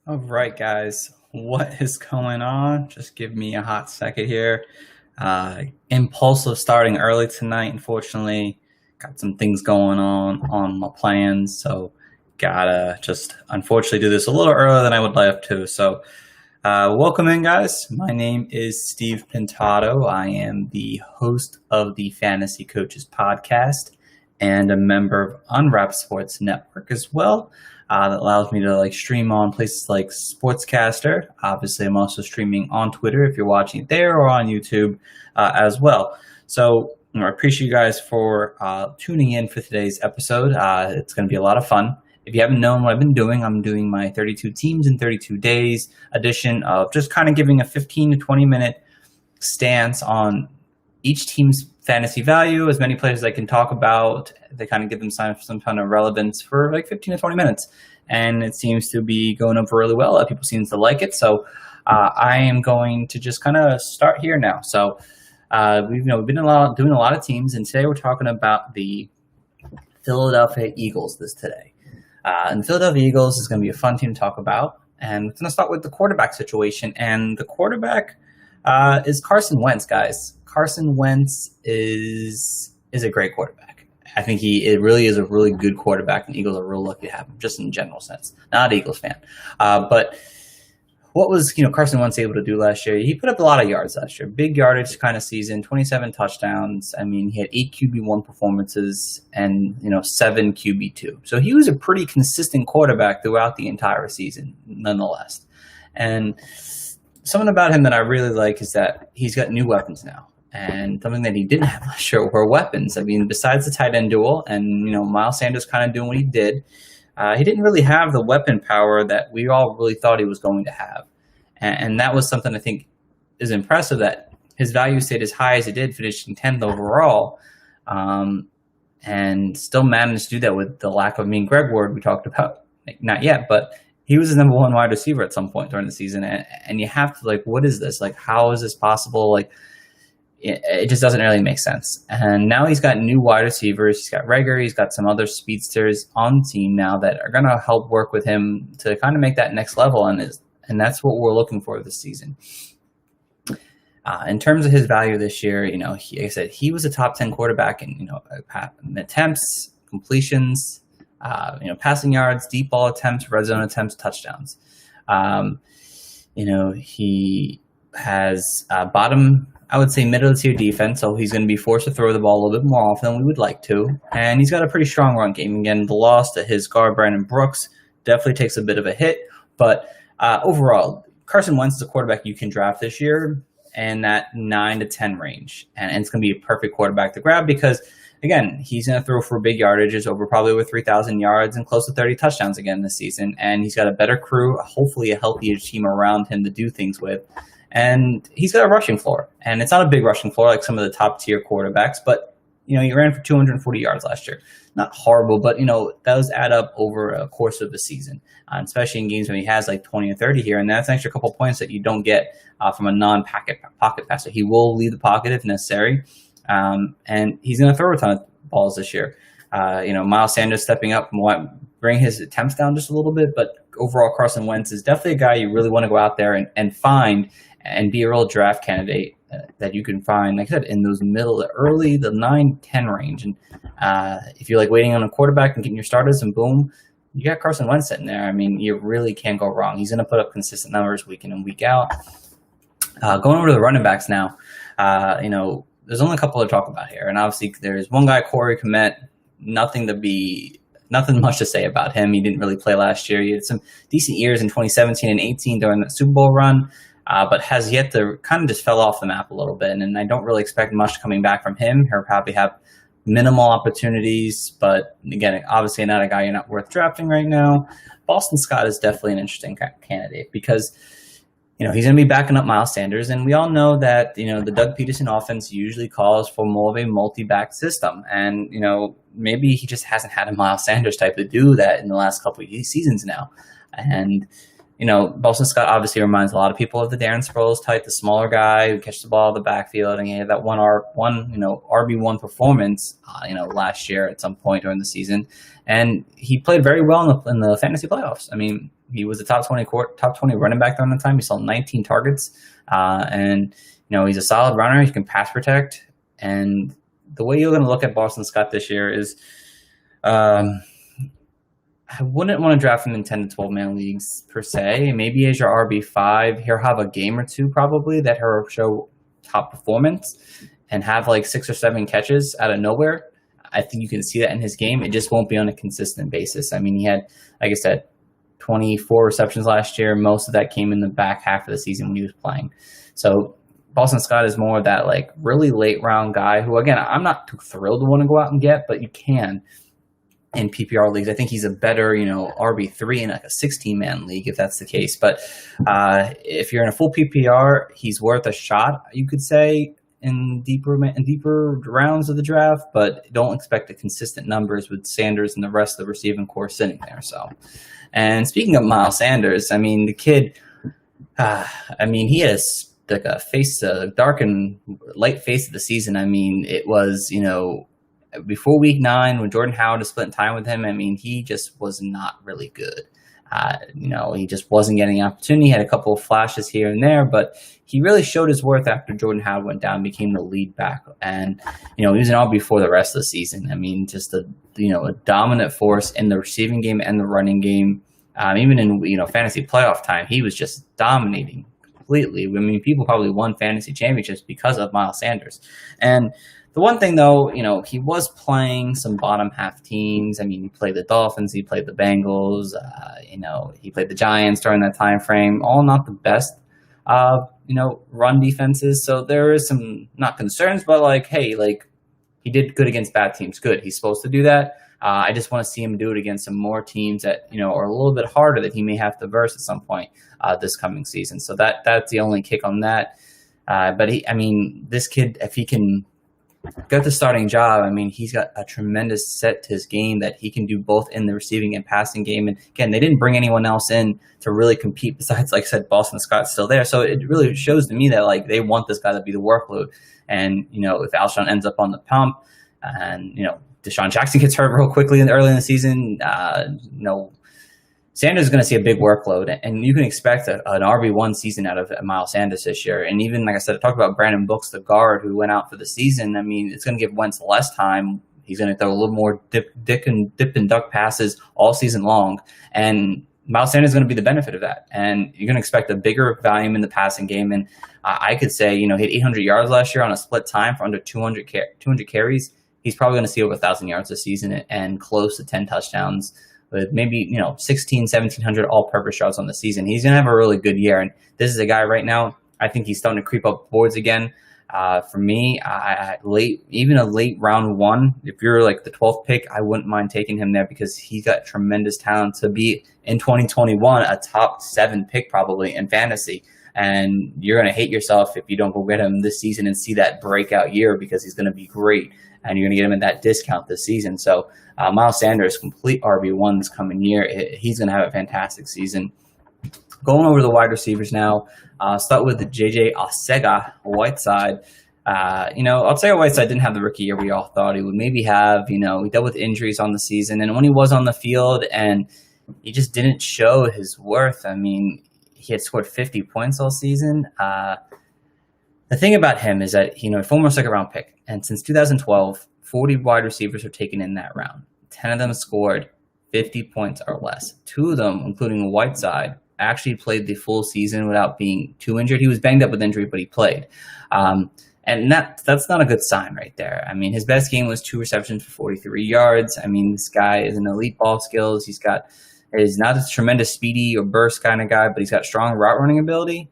All right, guys, what is going on? Just give me a hot second here. Impulsive starting early tonight, unfortunately. Got some things going on my plans, so gotta just unfortunately do this a little earlier than I would like to. So, welcome in, guys. My name is Steve Pintado. I am the host of the Fantasy Coaches Podcast and a member of Unwrapped Sports Network as well. That allows me to stream on places like Sportscaster. Obviously, I'm also streaming on Twitter if you're watching it there, or on YouTube as well. So I appreciate you guys for tuning in for today's episode. It's going to be a lot of fun. If you haven't known what I've been doing, I'm doing my 32 teams in 32 days edition of just kind of giving a 15 to 20 minute stance on each team's fantasy value, as many players as I can talk about. They kind of give them some kind of relevance for like 15 to 20 minutes. And it seems to be going over really well. People seem to like it. So I am going to just kind of start here now. So we've been doing a lot of teams, and today we're talking about the Philadelphia Eagles today. And the Philadelphia Eagles is going to be a fun team to talk about. And we're going to start with the quarterback situation. And the quarterback is Carson Wentz, guys. Carson Wentz is a great quarterback. I think it really is a really good quarterback, and the Eagles are real lucky to have him, just in general sense. Not an Eagles fan. But what was Carson Wentz able to do last year? He put up a lot of yards last year. Big yardage kind of season, 27 touchdowns. I mean, he had 8 QB1 performances and 7 QB2. So he was a pretty consistent quarterback throughout the entire season, nonetheless. And something about him that I really like is that he's got new weapons now. And something that he didn't have last year were weapons. I mean, besides the tight end duel and, Miles Sanders kind of doing what he did, he didn't really have the weapon power that we all really thought he was going to have. And that was something I think is impressive, that his value stayed as high as it did, finishing 10th overall, and still managed to do that with the lack of, Greg Ward we talked about, not yet, but he was the number one wide receiver at some point during the season. And you have to, what is this? How is this possible? It just doesn't really make sense. And now he's got new wide receivers. He's got Reagor. He's got some other speedsters on the team now that are going to help work with him to kind of make that next level. And that's what we're looking for this season. In terms of his value this year, like I said, he was a top 10 quarterback in, attempts, completions, passing yards, deep ball attempts, red zone attempts, touchdowns. He has I would say middle tier defense, so he's going to be forced to throw the ball a little bit more often than we would like to. And he's got a pretty strong run game. Again, the loss to his guard, Brandon Brooks, definitely takes a bit of a hit. But overall, Carson Wentz is a quarterback you can draft this year in that 9 to 10 range. And it's going to be a perfect quarterback to grab because, again, he's going to throw for big yardages, probably over 3,000 yards and close to 30 touchdowns again this season. And he's got a better crew, hopefully a healthier team around him to do things with. And he's got a rushing floor. And it's not a big rushing floor like some of the top tier quarterbacks, but, he ran for 240 yards last year. Not horrible, but, those add up over a course of a season, especially in games when he has 20 or 30 here. And that's an extra couple points that you don't get from a non-pocket passer. He will leave the pocket if necessary. And he's going to throw a ton of balls this year. Miles Sanders stepping up might bring his attempts down just a little bit, but overall Carson Wentz is definitely a guy you really want to go out there and find and be a real draft candidate that you can find, like I said, in those early, the 9-10 range. And if you're waiting on a quarterback and getting your starters and boom, you got Carson Wentz sitting there. I mean, you really can't go wrong. He's going to put up consistent numbers week in and week out. Going over to the running backs now, there's only a couple to talk about here. And obviously there's one guy, Corey Kmet, nothing much to say about him. He didn't really play last year. He had some decent years in 2017 and 18 during the Super Bowl run, but has yet to kind of just fell off the map a little bit. And I don't really expect much coming back from him. He'll probably have minimal opportunities, but again, obviously not a guy you're not worth drafting right now. Boston Scott is definitely an interesting candidate because he's going to be backing up Miles Sanders, and we all know that, the Doug Peterson offense usually calls for more of a multi-back system. And, maybe he just hasn't had a Miles Sanders type to do that in the last couple of seasons now. And Boston Scott obviously reminds a lot of people of the Darren Sproles type, the smaller guy who catches the ball in the backfield, and he had that RB1 performance, last year at some point during the season, and he played very well in the fantasy playoffs. I mean, he was a top 20 running back during the time. He saw 19 targets, and he's a solid runner. He can pass protect, and the way you're going to look at Boston Scott this year is. I wouldn't want to draft him in 10 to 12 man leagues per se. Maybe as your RB5, he'll have a game or two probably that he'll show top performance and have like 6 or 7 catches out of nowhere. I think you can see that in his game. It just won't be on a consistent basis. I mean, he had, like I said, 24 receptions last year. Most of that came in the back half of the season when he was playing. So Boston Scott is more of that like really late round guy who, again, I'm not too thrilled to want to go out and get, but you can. In PPR leagues, I think he's a better, RB3 in like a 16-man league if that's the case. But if you're in a full PPR, he's worth a shot, you could say, in deeper rounds of the draft. But don't expect the consistent numbers with Sanders and the rest of the receiving core sitting there. So, and speaking of Miles Sanders, I mean, the kid, he has like a dark and light face of the season. I mean, it was, before week 9, when Jordan Howard was splitting time with him, I mean, he just was not really good. He just wasn't getting opportunity. He had a couple of flashes here and there, but he really showed his worth after Jordan Howard went down, became the lead back. And, he was an RB for the rest of the season. I mean, just a dominant force in the receiving game and the running game. Even in, fantasy playoff time, he was just dominating completely. I mean, people probably won fantasy championships because of Miles Sanders. And the one thing, though, he was playing some bottom half teams. I mean, he played the Dolphins, he played the Bengals, he played the Giants during that time frame. All not the best, run defenses. So there is some not concerns, but he did good against bad teams. Good, he's supposed to do that. I just want to see him do it against some more teams that are a little bit harder that he may have to verse at some point this coming season. So that's the only kick on that. But this kid, if he can got the starting job, I mean, he's got a tremendous set to his game that he can do both in the receiving and passing game. And again, they didn't bring anyone else in to really compete besides, like I said, Boston Scott's still there. So it really shows to me that they want this guy to be the workload. And, if Alshon ends up on the pump and, Deshaun Jackson gets hurt real quickly early in the season, Sanders is going to see a big workload, and you can expect an RB1 season out of Miles Sanders this year. And even, like I said, I talked about Brandon Brooks, the guard who went out for the season. I mean, it's going to give Wentz less time. He's going to throw a little more dip and duck passes all season long. And Miles Sanders is going to be the benefit of that. And you're going to expect a bigger volume in the passing game. And I could say, hit 800 yards last year on a split time for under 200 carries. He's probably going to see over 1,000 yards this season and close to 10 touchdowns. With maybe, 1,700 all-purpose yards on the season. He's going to have a really good year. And this is a guy right now, I think he's starting to creep up boards again. For me, even a late round 1, if you're like the 12th pick, I wouldn't mind taking him there because he's got tremendous talent to be, in 2021, a top 7 pick probably in fantasy. And you're going to hate yourself if you don't go get him this season and see that breakout year because he's going to be great. And you're going to get him at that discount this season. So Miles Sanders, complete RB1 this coming year. He's going to have a fantastic season. Going over the wide receivers now. Start with the JJ Arcega-Whiteside. Arcega-Whiteside didn't have the rookie year we all thought he would maybe have. He dealt with injuries on the season. And when he was on the field and he just didn't show his worth. I mean, he had scored 50 points all season. The thing about him is that, former second-round pick. And since 2012, 40 wide receivers were taken in that round. 10 of them scored 50 points or less. 2 of them, including Whiteside, actually played the full season without being too injured. He was banged up with injury, but he played. And that's not a good sign right there. I mean, his best game was 2 receptions for 43 yards. I mean, this guy is an elite ball skills. He's not a tremendous speedy or burst kind of guy, but he's got strong route running ability.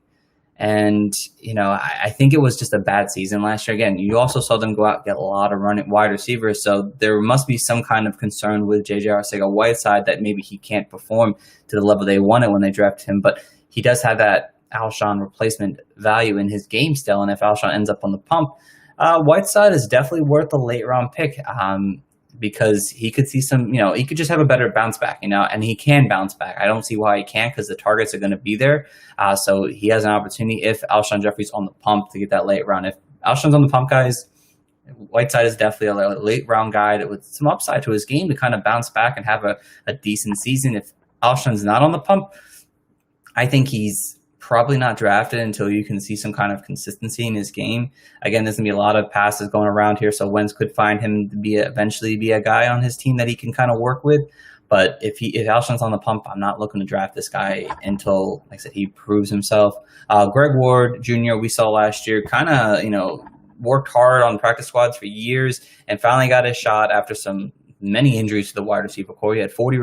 And, I think it was just a bad season last year. Again, you also saw them go out and get a lot of wide receivers. So there must be some kind of concern with JJ Arcega-Whiteside that maybe he can't perform to the level they wanted when they drafted him. But he does have that Alshon replacement value in his game still. And if Alshon ends up on the pump, Whiteside is definitely worth a late round pick. because he could see some, he could just have a better bounce back, and he can bounce back. I don't see why he can't, because the targets are going to be there. So he has an opportunity if Alshon Jeffrey's on the pump to get that late round. If Alshon's on the pump, guys, Whiteside is definitely a late round guy with some upside to his game to kind of bounce back and have a decent season. If Alshon's not on the pump, I think he's probably not drafted until you can see some kind of consistency in his game. Again, there's going to be a lot of passes going around here, so Wentz could find him to eventually be a guy on his team that he can kind of work with. But if Alshon's on the pump, I'm not looking to draft this guy until, like I said, he proves himself. Greg Ward Jr., we saw last year, kind of, worked hard on practice squads for years and finally got his shot after many injuries to the wide receiver core. He had 40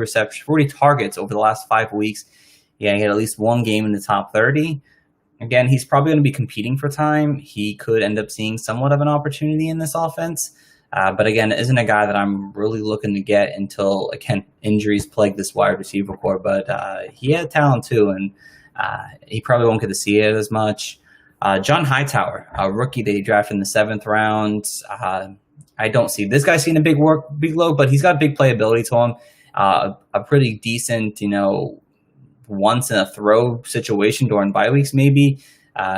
targets over the last 5 weeks. Yeah, he had at least one game in the top 30. Again, he's probably going to be competing for time. He could end up seeing somewhat of an opportunity in this offense. But again, it isn't a guy that I'm really looking to get until, again, injuries plague this wide receiver core. But he had talent too, and he probably won't get to see it as much. John Hightower, a rookie that he drafted in the 7th round. I don't see this guy seeing a big load, but he's got big playability to him. A pretty decent, once in a throw situation during bye weeks, maybe.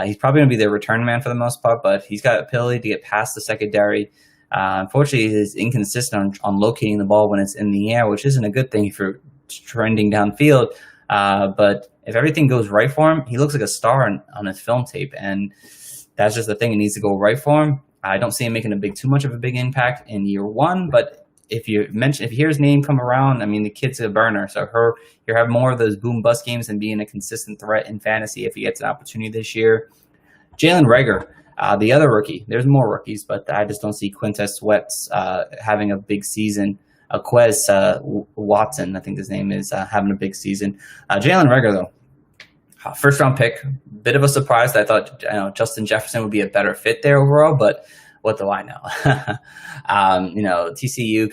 He's probably going to be their return man for the most part, but he's got ability to get past the secondary. Unfortunately, he's inconsistent on locating the ball when it's in the air, which isn't a good thing if you're trending downfield. But if everything goes right for him, he looks like a star on his film tape, and that's just the thing. It needs to go right for him. I don't see him making too much of a big impact in year one, but if you hear his name come around, I mean, the kid's a burner. So he'll have more of those boom bust games and being a consistent threat in fantasy if he gets an opportunity this year. Jalen Reagor, the other rookie. There's more rookies, but I just don't see Quintez Sweat having a big season. Quez Watson, I think his name is, having a big season. Jalen Reagor, though, first round pick, bit of a surprise. I thought Justin Jefferson would be a better fit there overall, but what do I know? TCU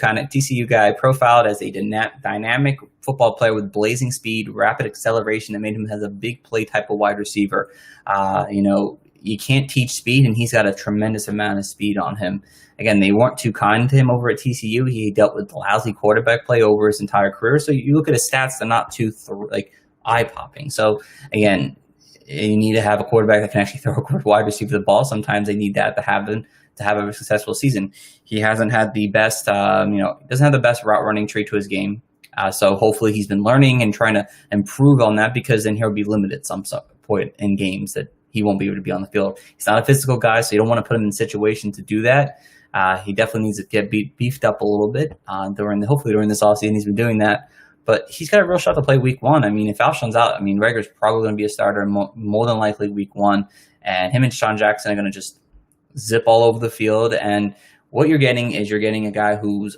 guy, profiled as a dynamic football player with blazing speed, rapid acceleration that made him as a big play type of wide receiver. You can't teach speed, and he's got a tremendous amount of speed on him. Again, they weren't too kind to him over at TCU. He dealt with lousy quarterback play over his entire career. So you look at his stats, they're not too eye-popping. So again, you need to have a quarterback that can actually throw a wide receiver the ball. Sometimes they need that to have a successful season. He hasn't had the best, doesn't have the best route running trait to his game. So hopefully he's been learning and trying to improve on that, because then he'll be limited some point in games that he won't be able to be on the field. He's not a physical guy, so you don't want to put him in a situation to do that. He definitely needs to get beefed up a little bit hopefully during this offseason. He's been doing that. But he's got a real shot to play week one. I mean, if Alshon's out, Reagor's probably going to be a starter more than likely week one. And him and Sean Jackson are going to just zip all over the field. And what you're getting is a guy who's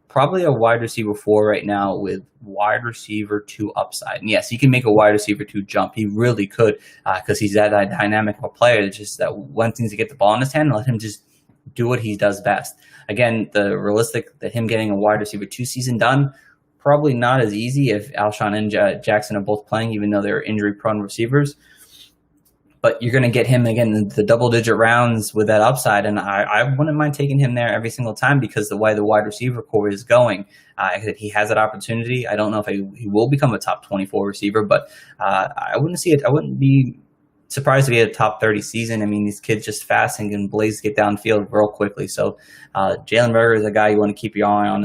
probably a wide receiver 4 right now with wide receiver 2 upside. And yes, he can make a wide receiver 2 jump. He really could, because he's that dynamic of a player. It's just that one thing to get the ball in his hand and let him just do what he does best. Again, that him getting a wide receiver 2 season done, probably not as easy if Alshon and Jackson are both playing, even though they're injury-prone receivers. But you're going to get him, again, the double-digit rounds with that upside, and I wouldn't mind taking him there every single time, because the way the wide receiver core is going, he has that opportunity. I don't know if he will become a top 24 receiver, but I wouldn't be surprised if he had a top 30 season. I mean, these kids just fast and can get downfield real quickly. So Jalen Reagor is a guy you want to keep your eye on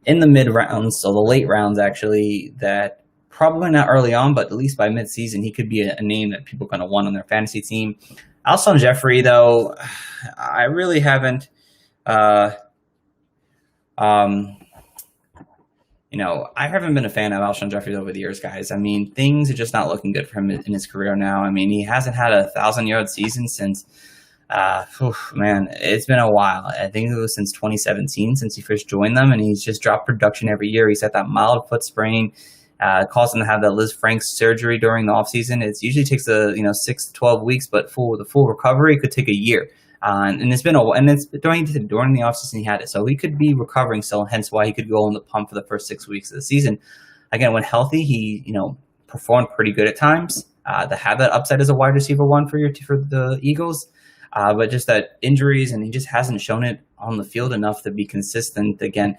in the mid rounds, so the late rounds actually, that probably not early on, but at least by mid-season, he could be a name that people kind of want on their fantasy team. Alshon Jeffrey, though, I really haven't, I haven't been a fan of Alshon Jeffrey over the years, guys. I mean, things are just not looking good for him in his career now. I mean, he hasn't had a 1,000-yard season since, it's been a while. I think it was since 2017 since he first joined them, and he's just dropped production every year. He's had that mild foot sprain. Caused him to have that Liz Franks surgery during the offseason. It usually takes 6 to 12 weeks, but the full recovery could take a year. And it's been during the offseason he had it, so he could be recovering still. Hence why he could go on the pump for the first 6 weeks of the season. Again, when healthy, he performed pretty good at times. To have that upside as a wide receiver 1 for the Eagles. But just that injuries, and he just hasn't shown it on the field enough to be consistent. Again,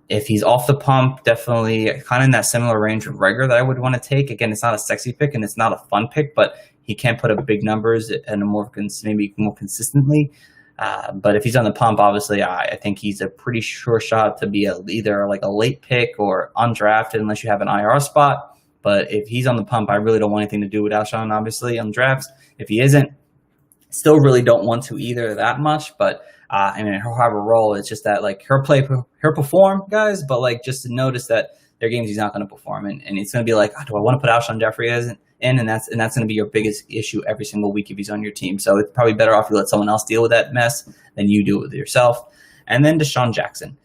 if he's off the pump, definitely kind of in that similar range of Reagor that I would want to take. Again, it's not a sexy pick and it's not a fun pick, but he can put up big numbers and maybe more consistently. But if he's on the pump, obviously, I think he's a pretty sure shot to be either like a late pick or undrafted unless you have an IR spot. But if he's on the pump, I really don't want anything to do with Alshon, obviously, on drafts. If he isn't, still really don't want to either that much. But I mean, he'll have a role. It's just that like he'll perform, guys. But like just to notice that there are games he's not going to perform, and it's going to be like, do I want to put Alshon Jeffrey in? And that's going to be your biggest issue every single week if he's on your team. So it's probably better off you let someone else deal with that mess than you do it with yourself. And then DeSean Jackson.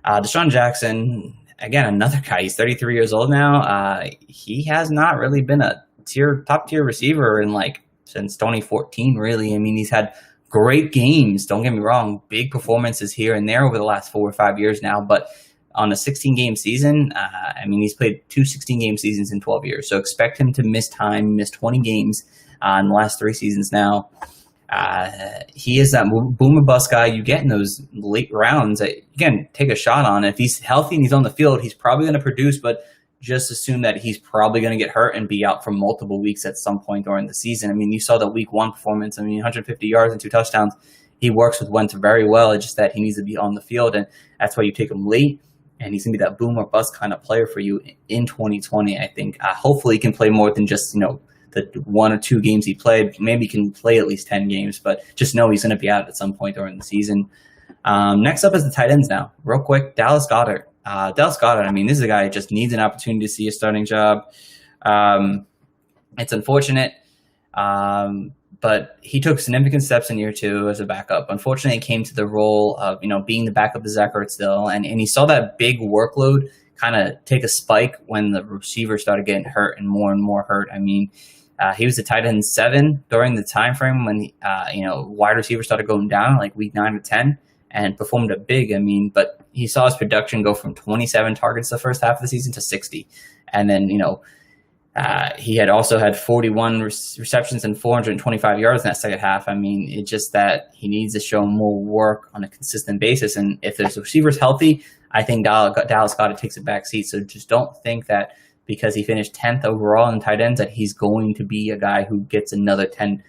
DeSean Jackson, again, another guy. He's 33 years old now. He has not really been a top tier receiver since 2014, really. I mean, he's had great games. Don't get me wrong. Big performances here and there over the last 4 or 5 years now. But on a 16-game season, I mean, he's played 2 16-game seasons in 12 years. So expect him to miss time, miss 20 games in the last 3 seasons now. He is that boom or bust guy you get in those late rounds that you can take a shot on. If he's healthy and he's on the field, he's probably going to produce, but just assume that he's probably going to get hurt and be out for multiple weeks at some point during the season. I mean, you saw the week 1 performance. I mean, 150 yards and 2 touchdowns. He works with Wentz very well. It's just that he needs to be on the field, and that's why you take him late. And he's going to be that boom or bust kind of player for you in 2020, I think. Hopefully he can play more than just, the 1 or 2 games he played. Maybe he can play at least 10 games, but just know he's going to be out at some point during the season. Next up is the tight ends now. Real quick, Dallas Goedert. Dallas Goedert, I mean, this is a guy who just needs an opportunity to see a starting job. It's unfortunate, but he took significant steps in year 2 as a backup. Unfortunately, he came to the role of, being the backup to Zach Ertz still, and he saw that big workload kind of take a spike when the receivers started getting hurt and more hurt. I mean, he was a tight end 7 during the time frame when, wide receivers started going down like week 9 or 10 and performed a big. I mean, but he saw his production go from 27 targets the first half of the season to 60. And then, he had also had 41 receptions and 425 yards in that second half. I mean, it's just that he needs to show more work on a consistent basis. And if there's receivers healthy, I think Dallas Goedert takes a back seat. So just don't think that because he finished 10th overall in tight ends that he's going to be a guy who gets another 10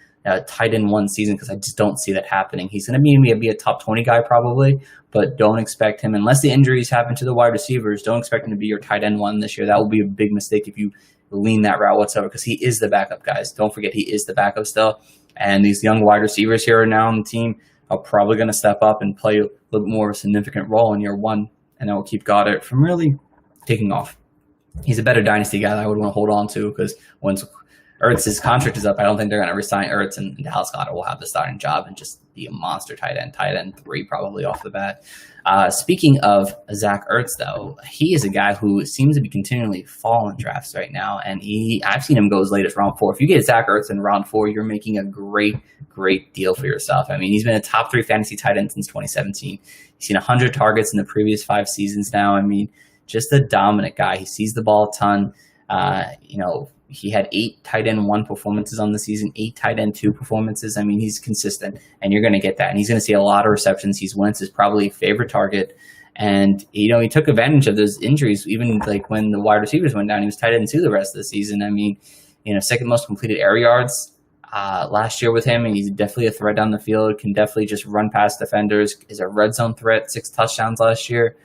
tight end 1 season, because I just don't see that happening. He's going to be a top 20 guy probably, but don't expect him, unless the injuries happen to the wide receivers, don't expect him to be your tight end 1 this year. That will be a big mistake if you lean that route whatsoever, because he is the backup, guys. Don't forget he is the backup still. And these young wide receivers here now on the team are probably going to step up and play a little bit more of a significant role in year 1, and that will keep Goddard from really taking off. He's a better dynasty guy that I would want to hold on to, because once Ertz's contract is up, I don't think they're going to resign Ertz, and Dallas Goedert will have the starting job and just be a monster tight end 3 probably off the bat. Speaking of Zach Ertz, though, he is a guy who seems to be continually falling drafts right now, and I've seen him go as late as round 4. If you get Zach Ertz in round 4, you're making a great deal for yourself. I mean, he's been a top 3 fantasy tight end since 2017. He's seen 100 targets in the previous 5 seasons now. I mean, just a dominant guy. He sees the ball a ton. He had 8 tight end 1 performances on the season, 8 tight end 2 performances. I mean, he's consistent, and you're going to get that. And he's going to see a lot of receptions. He's Wentz's probably favorite target. And, he took advantage of those injuries. Even like when the wide receivers went down, he was tight end 2 the rest of the season. I mean, second most completed air yards last year with him. And he's definitely a threat down the field, can definitely just run past defenders, is a red zone threat, 6 touchdowns last year.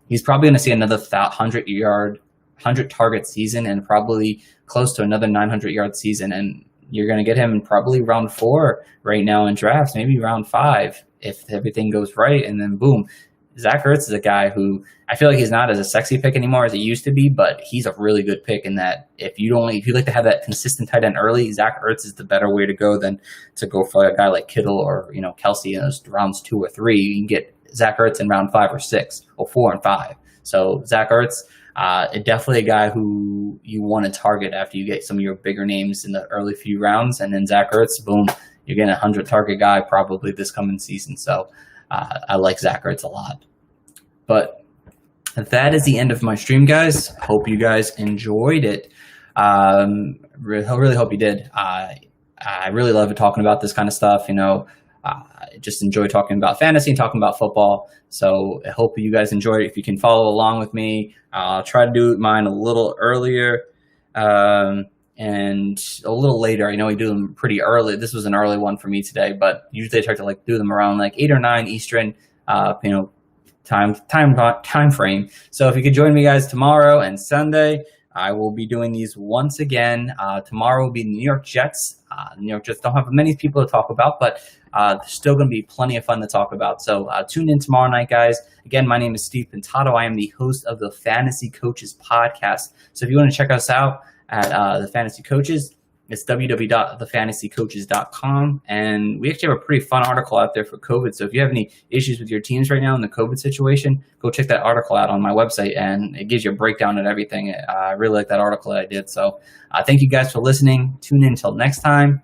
He's probably going to see another 100 target season and probably close to another 900-yard season. And you're going to get him probably round 4 right now in drafts, maybe round 5 if everything goes right. And then boom, Zach Ertz is a guy who I feel like he's not as a sexy pick anymore as he used to be, but he's a really good pick in that if you like to have that consistent tight end early, Zach Ertz is the better way to go than to go for a guy like Kittle or, Kelsey in those rounds 2 or 3. You can get Zach Ertz in round 5 or 6 or 4 and 5. So Zach Ertz, definitely a guy who you want to target after you get some of your bigger names in the early few rounds. And then Zach Ertz, boom, you're getting a 100-target guy probably this coming season. So I like Zach Ertz a lot. But that is the end of my stream, guys. Hope you guys enjoyed it. Really hope you did. I really love talking about this kind of stuff. I just enjoy talking about fantasy and talking about football. So I hope you guys enjoy it. If you can follow along with me, I'll try to do mine a little earlier and a little later. I know we do them pretty early. This was an early one for me today, but usually I try to do them around 8 or 9 Eastern. Time frame. So if you could join me guys tomorrow and Sunday, I will be doing these once again. Tomorrow will be New York Jets. New York Jets don't have many people to talk about, but there's still going to be plenty of fun to talk about. So tune in tomorrow night, guys. Again, my name is Steve Pintato. I am the host of the Fantasy Coaches Podcast. So if you want to check us out at the Fantasy Coaches, it's www.thefantasycoaches.com. And we actually have a pretty fun article out there for COVID. So if you have any issues with your teams right now in the COVID situation, go check that article out on my website, and it gives you a breakdown of everything. I really like that article that I did. So thank you guys for listening. Tune in until next time.